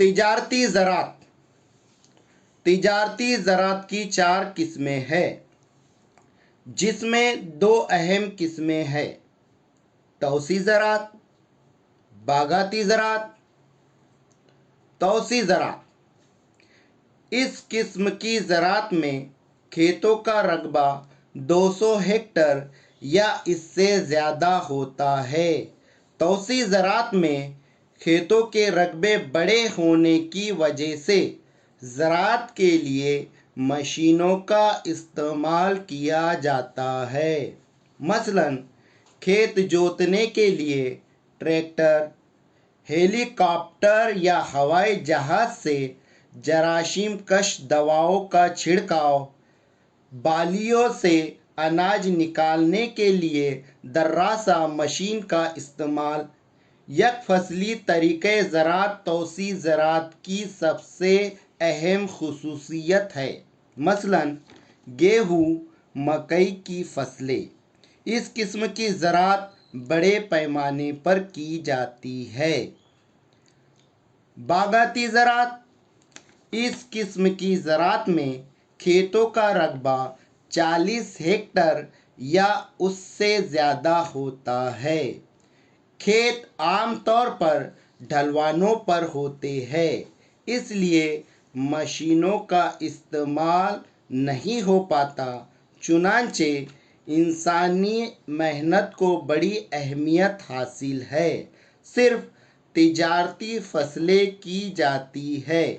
تجارتی زراعت تجارتی زراعت کی 4 قسمیں ہیں، جس میں 2 اہم قسمیں ہیں: توسیع زراعت، باغاتی زراعت۔ توسیع زراعت اس قسم کی زراعت میں کھیتوں کا رقبہ 200 ہیکٹر یا اس سے زیادہ ہوتا ہے۔ توسیع زراعت میں کھیتوں کے رقبے بڑے ہونے کی وجہ سے زراعت کے لیے مشینوں کا استعمال کیا جاتا ہے۔ مثلاً کھیت جوتنے کے لیے ٹریکٹر، ہیلی کاپٹر یا ہوائی جہاز سے جراثیم کش دواؤں کا چھڑکاؤ، بالیوں سے اناج نکالنے کے لیے دراصہ مشین کا استعمال۔ یک فصلی طریقۂ زراعت توسیع زراعت کی سب سے اہم خصوصیت ہے۔ مثلاً گیہوں، مکئی کی فصلیں۔ اس قسم کی زراعت بڑے پیمانے پر کی جاتی ہے۔ باغاتی زراعت اس قسم کی زراعت میں کھیتوں کا رقبہ 40 ہیکٹر یا اس سے زیادہ ہوتا ہے۔ کھیت عام طور پر ڈھلوانوں پر ہوتے ہیں، اس لیے مشینوں کا استعمال نہیں ہو پاتا، چنانچہ انسانی محنت کو بڑی اہمیت حاصل ہے۔ صرف تجارتی فصلیں کی جاتی ہیں،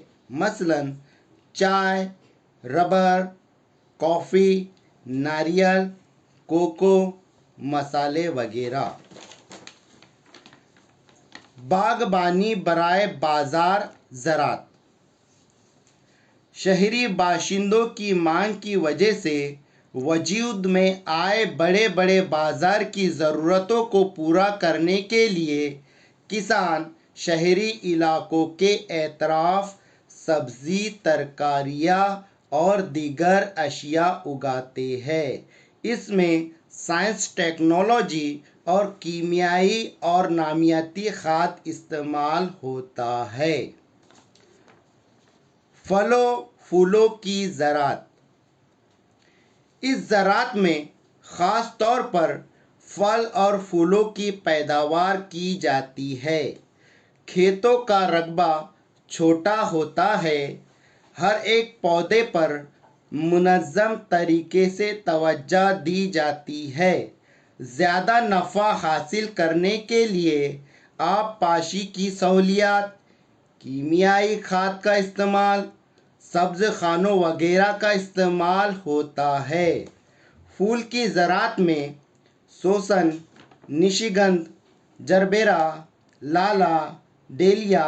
مثلاً چائے، ربر، کافی، ناریل، کوکو، مصالحے وغیرہ۔ باغبانی برائے بازار زراعت شہری باشندوں کی مانگ کی وجہ سے وجود میں آئے بڑے بڑے بازار کی ضرورتوں کو پورا کرنے کے لیے کسان شہری علاقوں کے اطراف سبزی، ترکاریاں اور دیگر اشیاء اگاتے ہیں۔ اس میں سائنس، ٹیکنالوجی اور کیمیائی اور نامیاتی کھاد استعمال ہوتا ہے۔ پھلوں پھولوں کی زراعت اس زراعت میں خاص طور پر پھل اور پھولوں کی پیداوار کی جاتی ہے۔ کھیتوں کا رقبہ چھوٹا ہوتا ہے، ہر ایک پودے پر منظم طریقے سے توجہ دی جاتی ہے۔ زیادہ نفع حاصل کرنے کے لیے آب پاشی کی سہولیات، کیمیائی کھاد کا استعمال، سبز خانوں وغیرہ کا استعمال ہوتا ہے۔ پھول کی زراعت میں سوسن، نشیگندھ، جربیرا، لالا، ڈیلیا،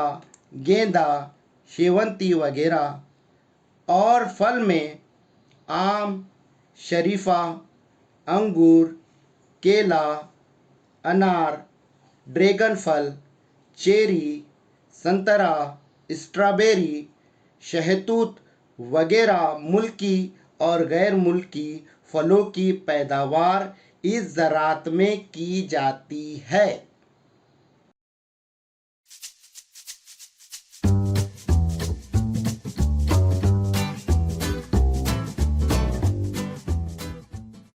گیندا، شیونتی وغیرہ۔ اور پھل میں آم، شریفہ، انگور، کیلا، انار، ڈریگن پھل، چیری، سنترا، اسٹرابیری، شہتوت وغیرہ۔ ملکی اور غیر ملکی پھلوں کی پیداوار اس زراعت میں کی جاتی ہے۔